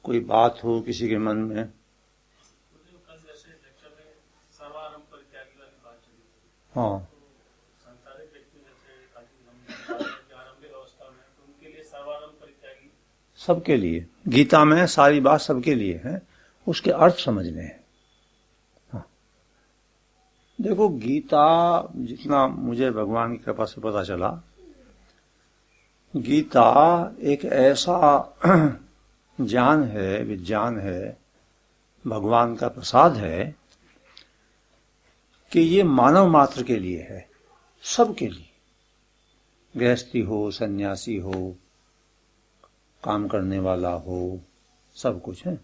कोई बात हो किसी के मन में। हाँ, सबके लिए गीता में सारी बात सबके लिए है, उसके अर्थ समझने हैं। हाँ। देखो, गीता जितना मुझे भगवान की कृपा से पता चला, गीता एक ऐसा ज्ञान है, विज्ञान है, भगवान का प्रसाद है कि ये मानव मात्र के लिए है, सबके लिए, गृहस्थी हो, सन्यासी हो, काम करने वाला हो, सब कुछ है।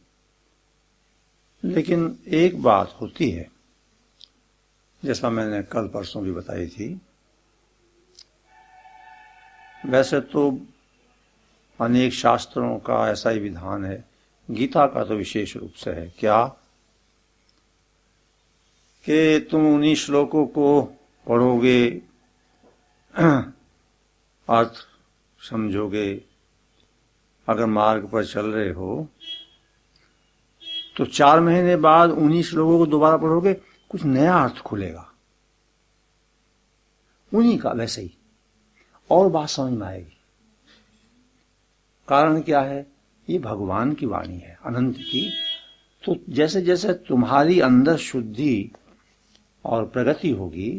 लेकिन एक बात होती है, जैसा मैंने कल परसों भी बताई थी, वैसे तो अनेक शास्त्रों का ऐसा ही विधान है, गीता का तो विशेष रूप से है। क्या कि तुम उन्हीं श्लोकों को पढ़ोगे, अर्थ समझोगे, अगर मार्ग पर चल रहे हो तो 4 महीने बाद उन्हीं श्लोकों को दोबारा पढ़ोगे, कुछ नया अर्थ खुलेगा उन्हीं का, वैसे ही, और बात समझ में आएगी। कारण क्या है? ये भगवान की वाणी है, अनंत की। तो जैसे जैसे तुम्हारी अंदर शुद्धि और प्रगति होगी,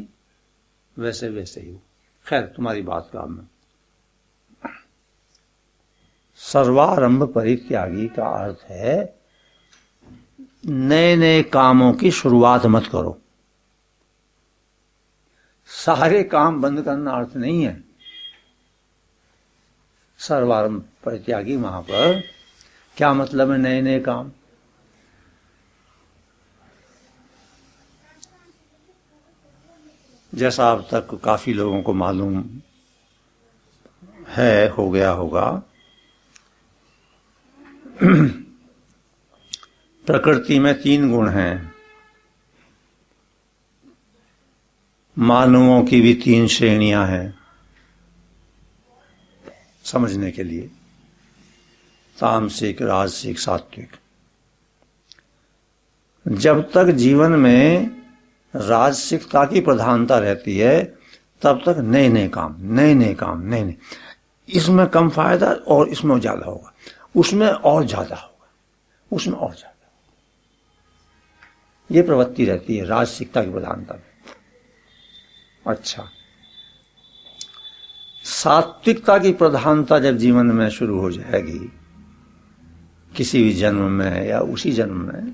वैसे वैसे ही। खैर, तुम्हारी बात का मैं, सर्वारंभ परित्यागी का अर्थ है नए नए कामों की शुरुआत मत करो। सारे काम बंद करना अर्थ नहीं है। सर्वारंभ परित्यागी, वहां पर क्या मतलब है? नए नए काम। जैसा अब तक काफी लोगों को मालूम है, हो गया होगा, प्रकृति में 3 गुण हैं। मानवों की भी 3 श्रेणियां हैं समझने के लिए, तामसिक, राजसिक, सात्विक। जब तक जीवन में राजसिकता की प्रधानता रहती है, तब तक नए नए काम, नए नए काम, नए नए, इसमें कम फायदा और इसमें ज्यादा होगा, उसमें और ज्यादा होगा, उसमें और ज्यादा। ये प्रवृत्ति रहती है राजसिकता की प्रधानता में। अच्छा, सात्विकता की प्रधानता जब जीवन में शुरू हो जाएगी, किसी भी जन्म में या उसी जन्म में,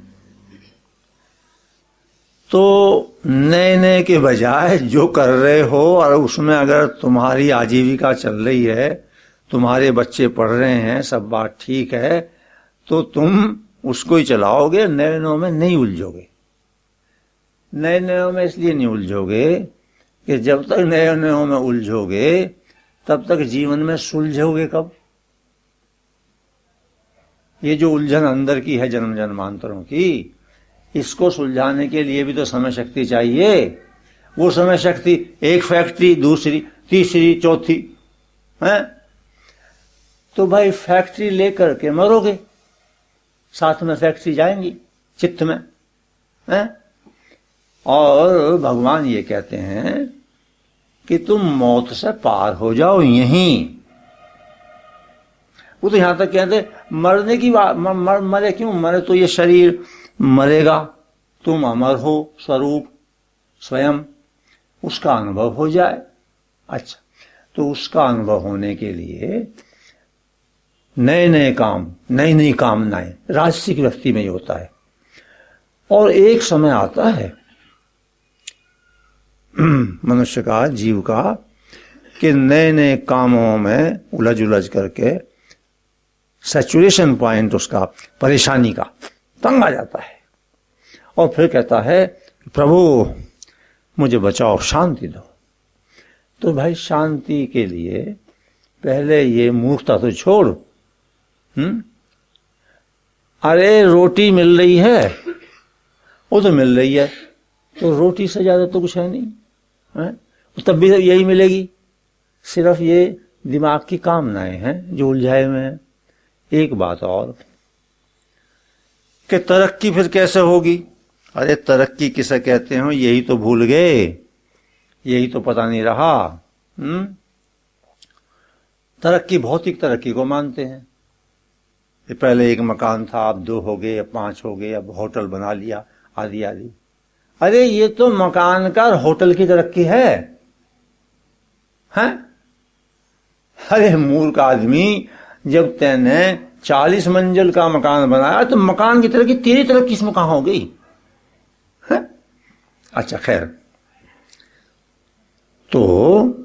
तो नए नए के बजाय जो कर रहे हो, और उसमें अगर तुम्हारी आजीविका चल रही है, तुम्हारे बच्चे पढ़ रहे हैं, सब बात ठीक है, तो तुम उसको ही चलाओगे, नए नए में नहीं उलझोगे। नए नए में इसलिए नहीं उलझोगे कि जब तक नए नए में उलझोगे, तब तक जीवन में सुलझोगे कब? ये जो उलझन अंदर की है जन्म जन्मांतरों की, इसको सुलझाने के लिए भी तो समय शक्ति चाहिए। वो समय शक्ति, एक फैक्ट्री, दूसरी, तीसरी, चौथी है, तो भाई फैक्ट्री लेकर के मरोगे, साथ में फैक्ट्री जाएंगी चित्त में है। और भगवान ये कहते हैं कि तुम मौत से पार हो जाओ यहीं। वो तो यहां तक कहते मरने की बात, मरे क्यों? मरे तो ये शरीर मरेगा, तुम अमर हो स्वरूप स्वयं, उसका अनुभव हो जाए। अच्छा, तो उसका अनुभव होने के लिए नए नए काम, नई नई कामनाएं, राजसिक व्यक्ति में ही होता है। और एक समय आता है मनुष्य का, जीव का, कि नए नए कामों में उलझ उलझ करके सैचुरेशन पॉइंट उसका, परेशानी का, तंग आ जाता है, और फिर कहता है प्रभु मुझे बचाओ, शांति दो। तो भाई शांति के लिए पहले ये मूर्खता तो छोड़। अरे रोटी मिल रही है, वो तो मिल रही है, तो रोटी से ज्यादा तो कुछ है नहीं है? तब भी यही मिलेगी, सिर्फ ये दिमाग की कामनाएं हैं जो उलझाए हुए हैं। एक बात और कि तरक्की फिर कैसे होगी? अरे तरक्की किसे कहते हो यही तो भूल गए, यही तो पता नहीं रहा। तरक्की भौतिक तरक्की को मानते हैं। पहले एक मकान था, अब 2 हो गए, अब 5 हो गए, अब होटल बना लिया, आदि आदि। अरे ये तो मकान का होटल की तरक्की है, हैं? अरे मूर्ख आदमी, जब तैने 40 मंजिल का मकान बनाया तो मकान की तरक्की तेरी तरक्की इसमें कहां हो गई? है? अच्छा खैर, तो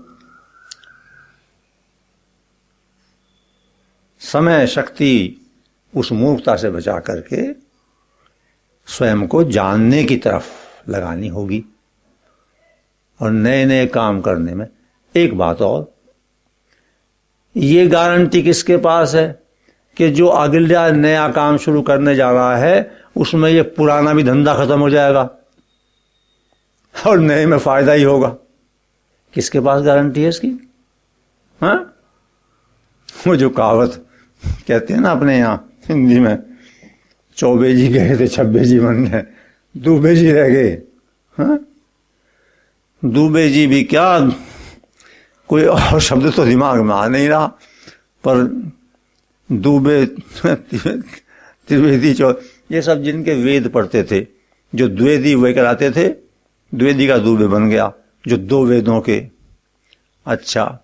समय शक्ति उस मूर्खता से बचा करके स्वयं को जानने की तरफ लगानी होगी और नए नए काम करने में। एक बात और, ये गारंटी किसके पास है कि जो अगला नया काम शुरू करने जा रहा है उसमें ये पुराना भी धंधा खत्म हो जाएगा और नए में फायदा ही होगा? किसके पास गारंटी है इसकी? हाँ, वो जो कहावत कहते हैं ना अपने यहां हिंदी में, चौबे जी गए थे 26 जी बनने, दूबे जी रह गए। हाँ, दूबे जी भी क्या, कोई और शब्द तो दिमाग में आ नहीं रहा, पर दूबे त्रिवेदी ये सब जिनके वेद पढ़ते थे, जो द्वेदी वे कराते थे, द्वेदी का दूबे बन गया, जो 2 वेदों के। अच्छा,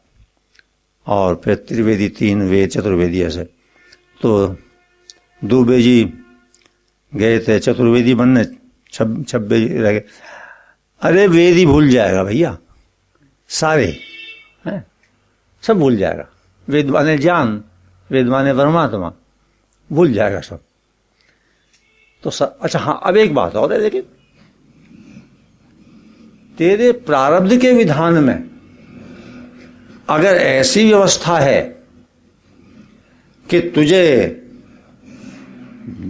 और फिर त्रिवेदी 3 वेद, चतुर्वेदी ऐसे। तो दूबे जी गए थे चतुर्वेदी बनने, 26 रह गए। अरे वेद ही भूल जाएगा भैया, सारे हैं, सब भूल जाएगा। वेद माने ज्ञान, वेद माने परमात्मा, भूल जाएगा सब। तो अच्छा हाँ, अब एक बात और है, लेकिन तेरे प्रारब्ध के विधान में अगर ऐसी व्यवस्था है कि तुझे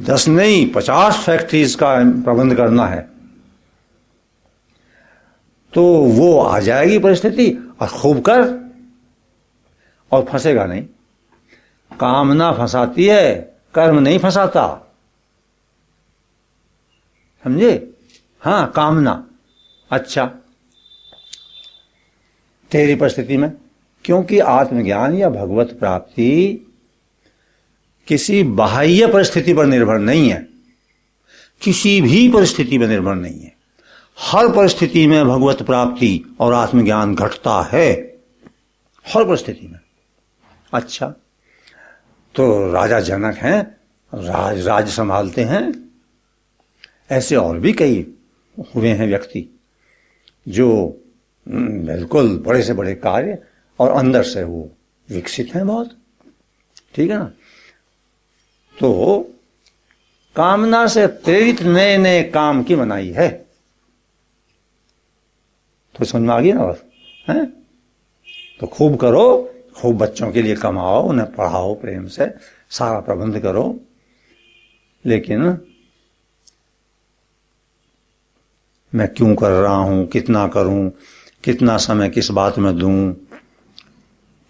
10 नहीं 50 फैक्ट्रीज का प्रबंध करना है, तो वो आ जाएगी परिस्थिति, और खूब कर, और फंसेगा नहीं। कामना फंसाती है, कर्म नहीं फंसाता, समझे? हाँ, कामना। अच्छा, तेरी परिस्थिति में, क्योंकि आत्मज्ञान या भगवत प्राप्ति किसी बाह्य परिस्थिति पर निर्भर नहीं है, किसी भी परिस्थिति पर निर्भर नहीं है। हर परिस्थिति में भगवत प्राप्ति और आत्मज्ञान घटता है, हर परिस्थिति में। अच्छा, तो राजा जनक हैं, राज संभालते हैं, ऐसे और भी कई हुए हैं व्यक्ति जो बिल्कुल बड़े से बड़े कार्य और अंदर से वो विकसित हैं बहुत, ठीक है ना? तो कामना से प्रेरित नए नए काम की मनाही है, तो समझ में आ गई ना बस, हैं? तो खूब करो, खूब बच्चों के लिए कमाओ, उन्हें पढ़ाओ प्रेम से, सारा प्रबंध करो, लेकिन मैं क्यों कर रहा हूं, कितना करूं, कितना समय किस बात में दूं,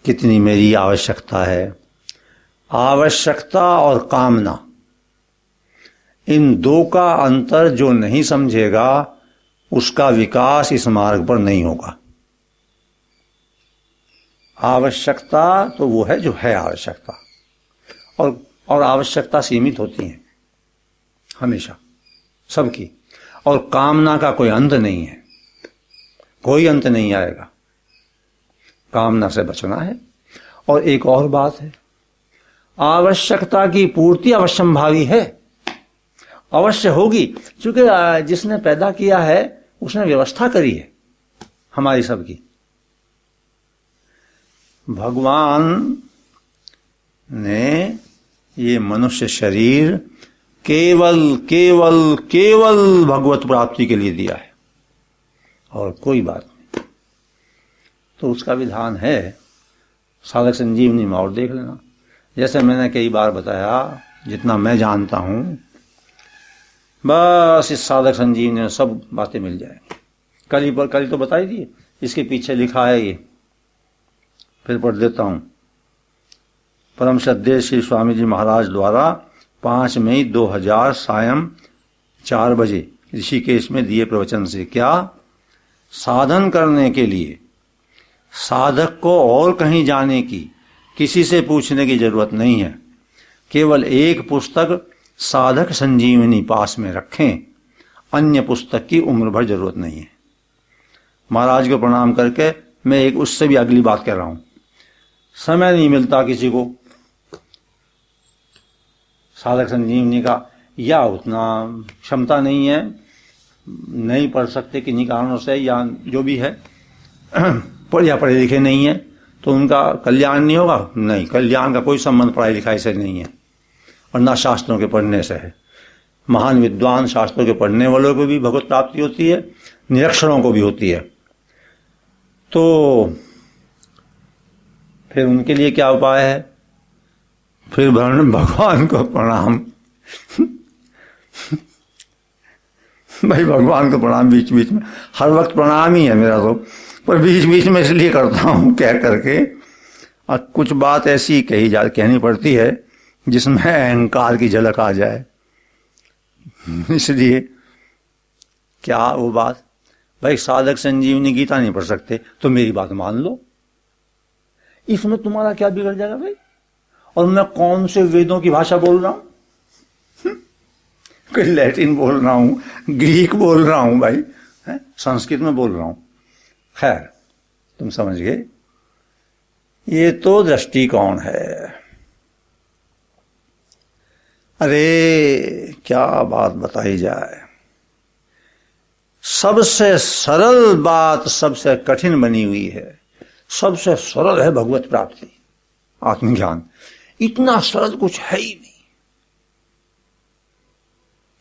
कितनी मेरी आवश्यकता है। आवश्यकता और कामना, इन 2 का अंतर जो नहीं समझेगा उसका विकास इस मार्ग पर नहीं होगा। आवश्यकता तो वो है जो है आवश्यकता, और आवश्यकता सीमित होती है हमेशा सबकी, और कामना का कोई अंत नहीं है, कोई अंत नहीं आएगा। कामना से बचना है। और एक और बात है, आवश्यकता की पूर्ति अवश्यंभावी है, अवश्य होगी, क्योंकि जिसने पैदा किया है उसने व्यवस्था करी है हमारी सबकी। भगवान ने ये मनुष्य शरीर केवल केवल केवल भगवत प्राप्ति के लिए दिया है, और कोई बात नहीं। तो उसका विधान है साधक संजीवनी में, और देख लेना। जैसे मैंने कई बार बताया, जितना मैं जानता हूं, बस इस साधक संजीवनी में सब बातें मिल जाएंगी। कल ही तो बताई दी, इसके पीछे लिखा है ये फिर पढ़ देता हूं। परम श्रद्धेय श्री स्वामी जी महाराज द्वारा 5 मई 2000 सायं 4 बजे ऋषिकेश में दिए प्रवचन से क्या, साधन करने के लिए साधक को और कहीं जाने की, किसी से पूछने की जरूरत नहीं है। केवल एक पुस्तक साधक संजीवनी पास में रखें, अन्य पुस्तक की उम्र भर जरूरत नहीं है। महाराज को प्रणाम करके मैं एक उससे भी अगली बात कह रहा हूं। समय नहीं मिलता किसी को साधक संजीवनी का, या उतना क्षमता नहीं है, नहीं पढ़ सकते किन्हीं कारणों से, या जो भी है, या पढ़े लिखे नहीं है, तो उनका कल्याण नहीं होगा। नहीं, कल्याण का कोई संबंध पढ़ाई लिखाई से नहीं है और ना शास्त्रों के पढ़ने से है। महान विद्वान शास्त्रों के पढ़ने वालों को भी भगवत प्राप्ति होती है, निरक्षरों को भी होती है। तो फिर उनके लिए क्या उपाय है? फिर भगवान को प्रणाम। भाई भगवान को प्रणाम बीच बीच में, हर वक्त प्रणाम ही है मेरा तो, पर बीच बीच में इसलिए करता हूं कह करके, और कुछ बात ऐसी कहनी पड़ती है जिसमें अहंकार की झलक आ जाए, इसलिए। क्या वो बात? भाई साधक संजीवनी गीता नहीं पढ़ सकते तो मेरी बात मान लो, इसमें तुम्हारा क्या बिगड़ जाएगा भाई? और मैं कौन से वेदों की भाषा बोल रहा हूं? कोई लैटिन बोल रहा हूं, ग्रीक बोल रहा हूं भाई, संस्कृत में बोल रहा हूं। खैर, तुम समझ गए। ये तो दृष्टिकोण है। अरे क्या बात बताई जाए। सबसे सरल बात सबसे कठिन बनी हुई है। सबसे सरल है भगवत प्राप्ति, आत्मज्ञान। इतना सरल कुछ है ही नहीं।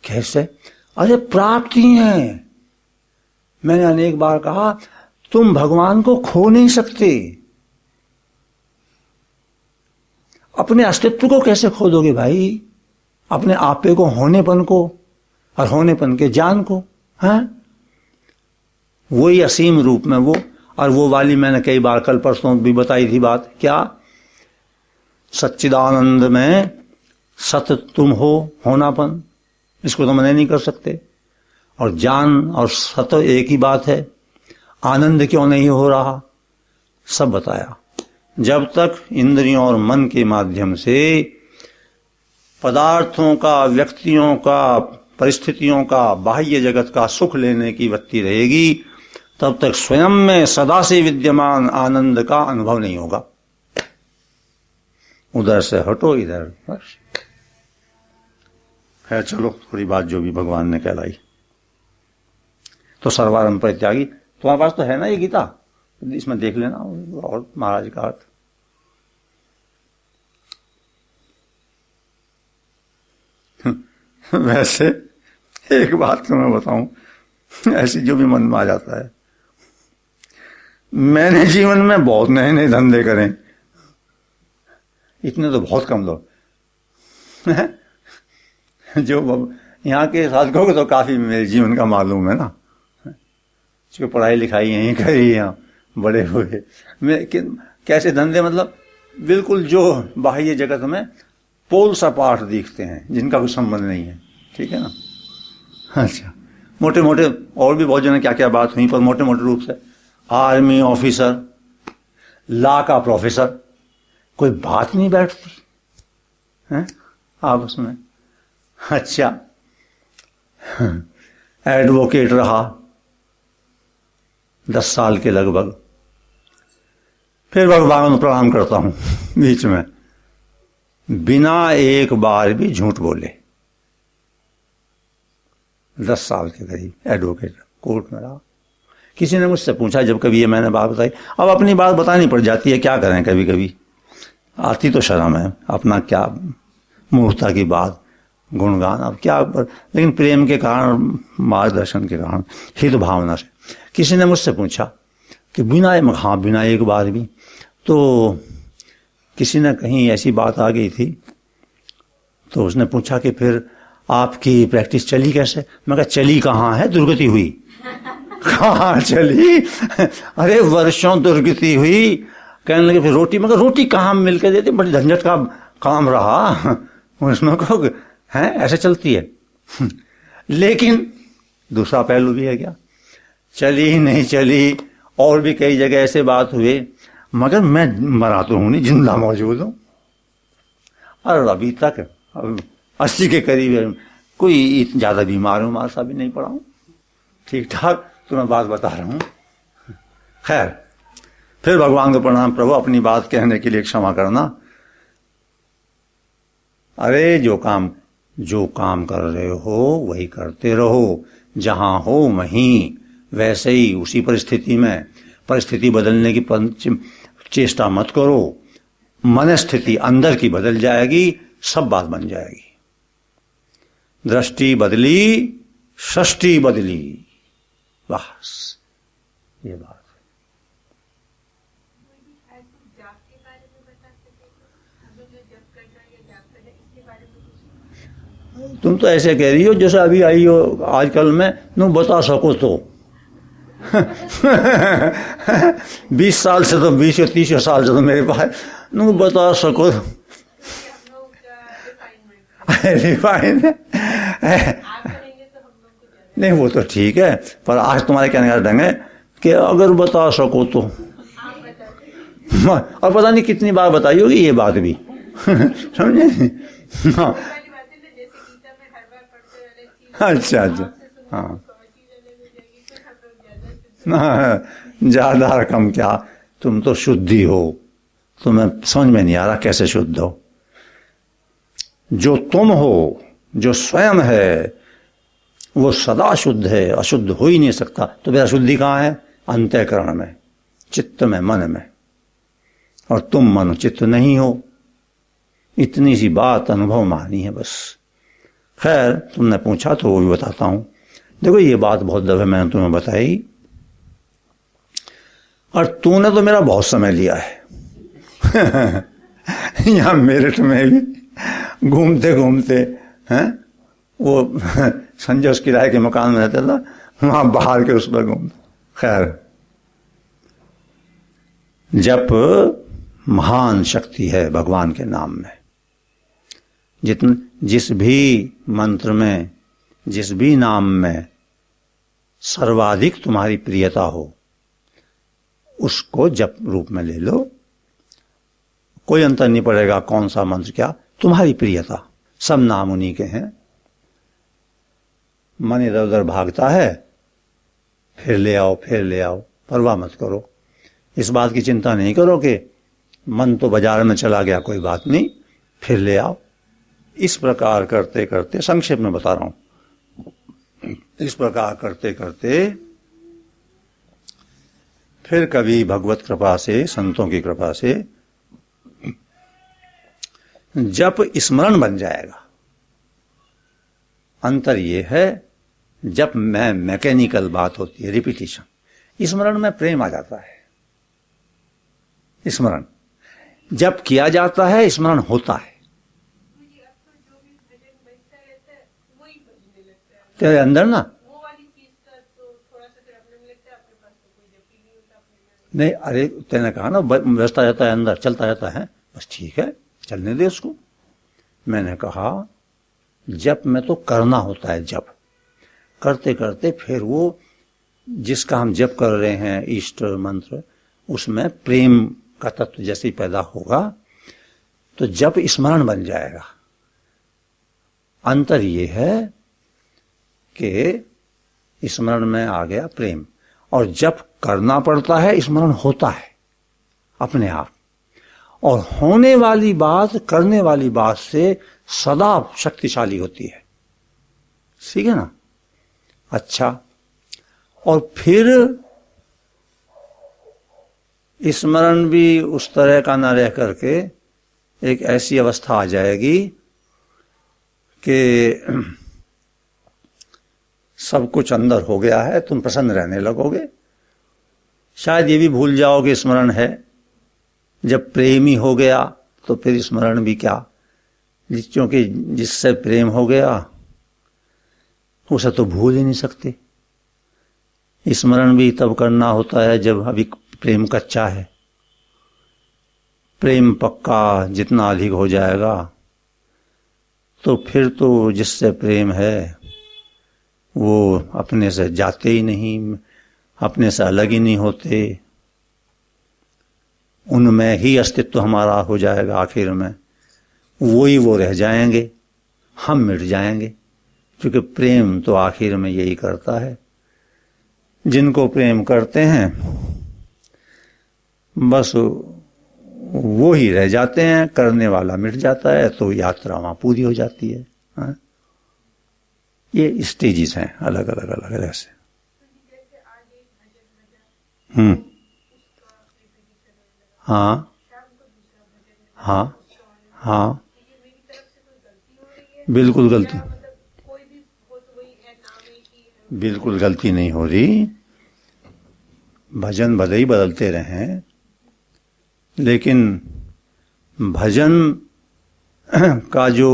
कैसे? अरे प्राप्ति है। मैंने अनेक बार कहा, तुम भगवान को खो नहीं सकते। अपने अस्तित्व को कैसे खो दोगे भाई? अपने आपे को, होनेपन को, और होनेपन के ज्ञान को, हैं? वही असीम रूप में वो, और वो वाली मैंने कई बार कल परसों भी बताई थी बात। क्या? सच्चिदानंद में सत तुम हो, होनापन, इसको तो मना नहीं कर सकते। और ज्ञान और सत एक ही बात है। आनंद क्यों नहीं हो रहा, सब बताया। जब तक इंद्रियों और मन के माध्यम से पदार्थों का, व्यक्तियों का, परिस्थितियों का, बाह्य जगत का सुख लेने की वृत्ति रहेगी, तब तक स्वयं में सदा से विद्यमान आनंद का अनुभव नहीं होगा। उधर से हटो, इधर बस है। चलो, थोड़ी बात जो भी भगवान ने कहलाई। तो सर्वारंभ परित्यागी, तुम्हारे पास तो है ना ये गीता, इसमें देख लेना और महाराज का अर्थ। वैसे एक बात तो मैं बताऊं, ऐसी जो भी मन में आ जाता है। मैंने जीवन में बहुत नए नए धंधे करे, इतने तो बहुत कम लोग जो यहाँ के साधकों को तो काफी मेरे जीवन का मालूम है ना, जो पढ़ाई लिखाई यहीं करी, यहाँ बड़े हुए। मैं कैसे धंधे, मतलब बिल्कुल जो बाह्य जगत में पोल सपाट दिखते हैं, जिनका कोई संबंध नहीं है, ठीक है ना। अच्छा, मोटे मोटे और भी बहुत जने क्या क्या बात हुई, पर मोटे मोटे रूप से आर्मी ऑफिसर, लॉ का प्रोफेसर, कोई बात नहीं बैठती है आपस में। अच्छा, एडवोकेट रहा 10 साल के लगभग। फिर भगवान को प्रणाम करता हूं बीच में, बिना एक बार भी झूठ बोले। 10 साल के करीब एडवोकेट कोर्ट में रहा। किसी ने मुझसे पूछा जब कभी, ये मैंने बात बताई। अब अपनी बात बतानी पड़ जाती है, क्या करें, कभी कभी आती तो शर्म है, अपना क्या मूर्खता की बात, गुणगान, अब क्या। लेकिन प्रेम के कारण, मार्गदर्शन के कारण, हित भावना से किसी ने मुझसे पूछा कि बिना एक बार भी, तो किसी ने कहीं ऐसी बात आ गई थी, तो उसने पूछा कि फिर आपकी प्रैक्टिस चली कैसे? मैं कहा चली कहाँ है, दुर्गति हुई। कहाँ चली? अरे वर्षों दुर्गति हुई, कहने लगे फिर रोटी, मगर रोटी कहाँ मिल के देती, बड़ी झंझट का काम रहा उसमें को है, ऐसे चलती है। लेकिन दूसरा पहलू भी है क्या, चली नहीं चली, और भी कई जगह ऐसे बात हुए, मगर मैं मरा तो हूं नहीं, जिंदा मौजूद हूं। और अभी तक 80 के करीब है, कोई ज्यादा बीमार हूं सा भी नहीं पड़ा हूं, ठीक ठाक। तो मैं बात बता रहा हूं। खैर, फिर भगवान को प्रणाम, प्रभु अपनी बात कहने के लिए क्षमा करना। अरे जो काम कर रहे हो वही करते रहो, जहां हो वहीं, वैसे ही उसी परिस्थिति में। परिस्थिति बदलने की चेष्टा मत करो, मन स्थिति अंदर की बदल जाएगी, सब बात बन जाएगी। दृष्टि बदली, सृष्टि बदली, बस ये बात। तुम तो ऐसे कह रही हो जैसे अभी आई हो आजकल में, तुम बता सको तो 20 साल से तो 20 या 30 साल से तो मेरे पास, तुम बता सको रिफाइन नहीं, वो तो ठीक है, पर आज तुम्हारे कहने का ढंग है कि अगर बता सको तो। और पता नहीं कितनी बार बताई होगी ये बात भी समझे। हाँ, अच्छा अच्छा, हाँ, ज्यादा कम क्या, तुम तो शुद्धि हो, तुम्हें समझ में नहीं आ रहा कैसे शुद्ध हो। जो तुम हो, जो स्वयं है, वो सदा शुद्ध है, अशुद्ध हो ही नहीं सकता। तो मेरा शुद्धि कहाँ है, अंतःकरण में, चित्त में, मन में। और तुम मन चित्त नहीं हो, इतनी सी बात अनुभव मानी है बस। खैर, तुमने पूछा तो वो भी बताता हूं। देखो ये बात बहुत दफे मैंने तुम्हें बताई, और तूने तो मेरा बहुत समय लिया है यहां मेरठ में भी घूमते घूमते हैं, वो संजय उस किराए के मकान में रहता था, वहां बाहर के उस पर घूमते। खैर, जप महान शक्ति है भगवान के नाम में। जिस भी मंत्र में, जिस भी नाम में सर्वाधिक तुम्हारी प्रियता हो, उसको जप रूप में ले लो। कोई अंतर नहीं पड़ेगा कौन सा मंत्र क्या, तुम्हारी प्रियता, सब नाम उन्हीं के हैं। मन इधर उधर भागता है, फिर ले आओ, फिर ले आओ, परवाह मत करो। इस बात की चिंता नहीं करो कि मन तो बाजार में चला गया, कोई बात नहीं, फिर ले आओ। इस प्रकार करते करते, संक्षेप में बता रहा हूं, इस प्रकार करते करते फिर कभी भगवत कृपा से, संतों की कृपा से जप स्मरण बन जाएगा। अंतर यह है, जप में मैकेनिकल बात होती है, रिपीटिशन। स्मरण में प्रेम आ जाता है। स्मरण जप किया जाता है, स्मरण होता है। तेरे अंदर ना, नहीं, अरे तेने कहा ना व्यस्त जाता है, अंदर चलता जाता है, बस ठीक है, चलने दे उसको। मैंने कहा जप में तो करना होता है, जप करते करते फिर वो जिसका हम जप कर रहे हैं, इष्ट मंत्र, उसमें प्रेम का तत्व जैसे ही पैदा होगा तो जप स्मरण बन जाएगा। अंतर ये है कि स्मरण में आ गया प्रेम, और जप करना पड़ता है, स्मरण होता है अपने आप। और होने वाली बात करने वाली बात से सदा शक्तिशाली होती है, ठीक है ना। अच्छा, और फिर स्मरण भी उस तरह का न रह करके एक ऐसी अवस्था आ जाएगी कि सब कुछ अंदर हो गया है, तुम प्रसन्न रहने लगोगे। शायद ये भी भूल जाओ कि स्मरण है। जब प्रेम ही हो गया तो फिर स्मरण भी क्या, क्योंकि जिससे प्रेम हो गया उसे तो भूल ही नहीं सकते। स्मरण भी तब करना होता है जब अभी प्रेम कच्चा है, प्रेम पक्का जितना अधिक हो जाएगा तो फिर तो जिससे प्रेम है वो अपने से जाते ही नहीं, अपने से अलग ही नहीं होते, उनमें ही अस्तित्व हमारा हो जाएगा। आखिर में वो रह जाएंगे, हम मिट जाएंगे, क्योंकि प्रेम तो आखिर में यही करता है। जिनको प्रेम करते हैं बस वो ही रह जाते हैं, करने वाला मिट जाता है, तो यात्रा वहां पूरी हो जाती है। हाँ? ये स्टेजेस हैं अलग अलग अलग अलग से। हाँ हाँ हाँ, बिल्कुल गलती, बिल्कुल गलती नहीं हो रही। भजन भले ही बदलते रहें, लेकिन भजन का जो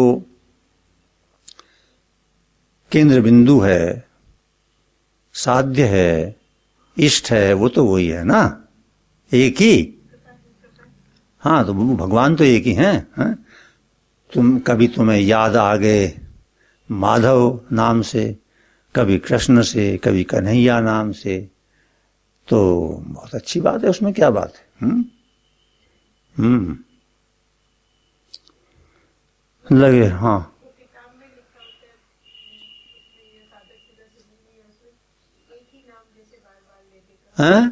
केंद्र बिंदु है, साध्य है, इष्ट है, वो तो वही है ना, एक ही। हाँ, तो भगवान तो एक ही हैं। हाँ? कभी तुम्हें याद आ गए माधव नाम से, कभी कृष्ण से, कभी कन्हैया नाम से, तो बहुत अच्छी बात है, उसमें क्या बात है। लगे हाँ हैं?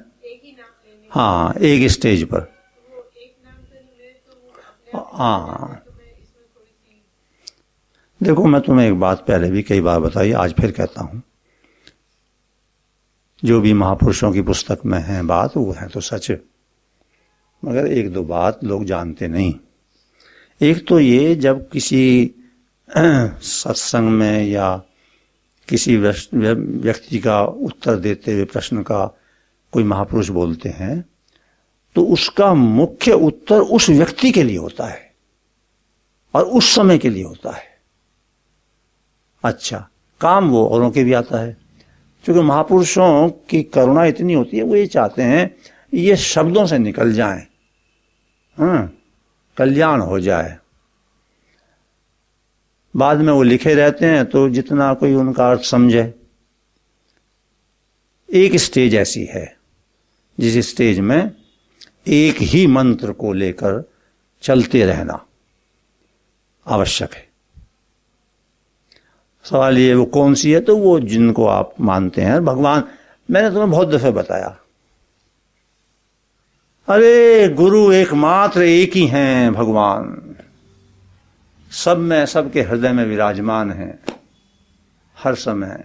हाँ, एक स्टेज पर। हाँ, देखो मैं तुम्हें एक बात पहले भी कई बार बताई, आज फिर कहता हूं, जो भी महापुरुषों की पुस्तक में है बात, वो है तो सच, मगर एक दो बात लोग जानते नहीं। एक तो ये, जब किसी सत्संग में या किसी व्यक्ति का उत्तर देते हुए प्रश्न का कोई महापुरुष बोलते हैं, तो उसका मुख्य उत्तर उस व्यक्ति के लिए होता है और उस समय के लिए होता है। अच्छा, काम वो औरों के भी आता है, क्योंकि महापुरुषों की करुणा इतनी होती है, वो ये चाहते हैं ये शब्दों से निकल जाएं, कल्याण हो जाए। बाद में वो लिखे रहते हैं तो जितना कोई उनका अर्थ समझे। एक स्टेज ऐसी है जिस स्टेज में एक ही मंत्र को लेकर चलते रहना आवश्यक है। सवाल ये वो कौन सी है, तो वो जिनको आप मानते हैं भगवान। मैंने तुम्हें बहुत दफे बताया, अरे गुरु एकमात्र एक ही हैं भगवान, सब में, सबके हृदय में विराजमान हैं हर समय।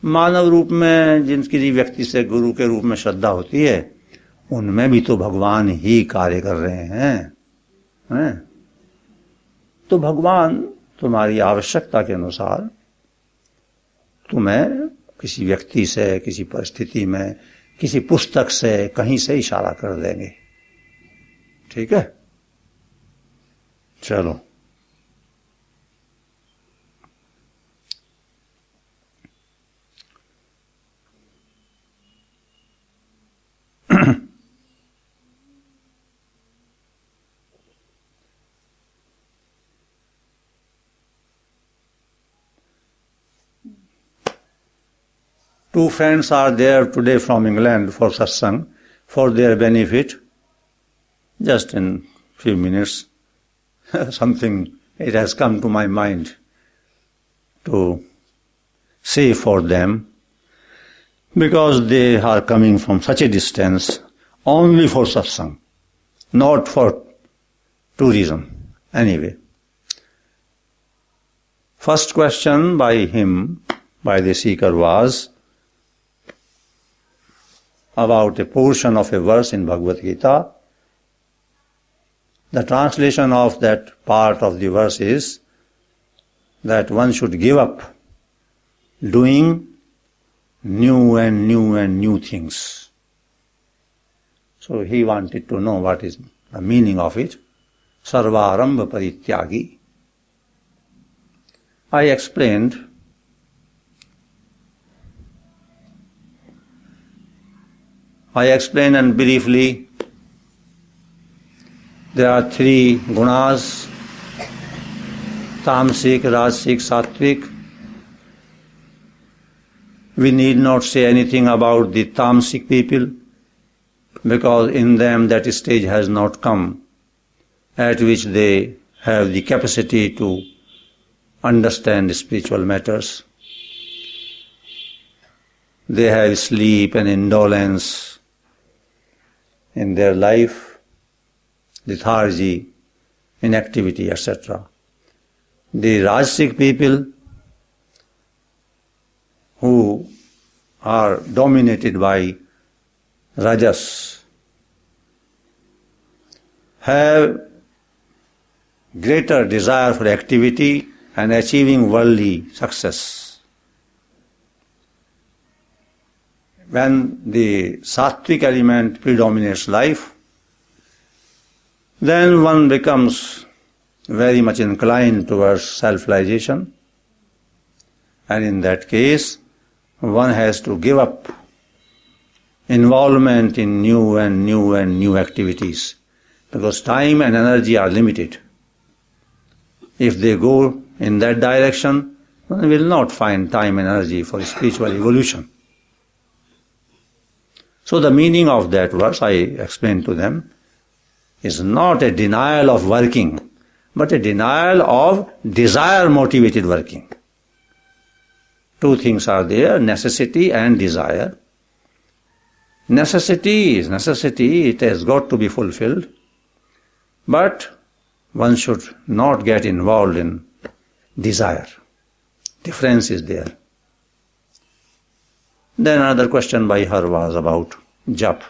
मानव रूप में जिनकी व्यक्ति से गुरु के रूप में श्रद्धा होती है, उनमें भी तो भगवान ही कार्य कर रहे हैं। तो भगवान तुम्हारी आवश्यकता के अनुसार तुम्हें किसी व्यक्ति से, किसी परिस्थिति में, किसी पुस्तक से, कहीं से इशारा कर देंगे। ठीक है, चलो। Two friends are there today from England for satsang, for their benefit. Just in few minutes, something it has come to my mind to say for them, because they are coming from such a distance only for satsang, not for tourism. Anyway, first question by him, by the seeker, was about a portion of a verse in Bhagavad Gita. The translation of that part of the verse is that one should give up doing new and new and new things. So he wanted to know what is the meaning of it. Sarvarambha parityagi. I explained and briefly there are three gunas, tamasic, rajasic, sattvic. We need not say anything about the tamasic people, because in them that stage has not come at which they have the capacity to understand spiritual matters. They have sleep and indolence in their life, lethargy, inactivity, etc. The Rajasic people who are dominated by Rajas have greater desire for activity and achieving worldly success. When the sattvic element predominates life, then one becomes very much inclined towards self-realization, and in that case, one has to give up involvement in new activities, because time and energy are limited. If they go in that direction, one will not find time and energy for spiritual evolution. So the meaning of that verse, I explained to them, is not a denial of working, but a denial of desire-motivated working. Two things are there, necessity and desire. Necessity is necessity, it has got to be fulfilled, but one should not get involved in desire. Difference is there. Then another question by her was about jap,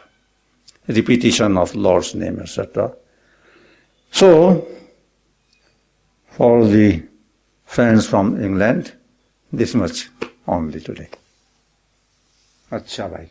repetition of Lord's name, etc. So, for the friends from England, this much only today. Acha bhai.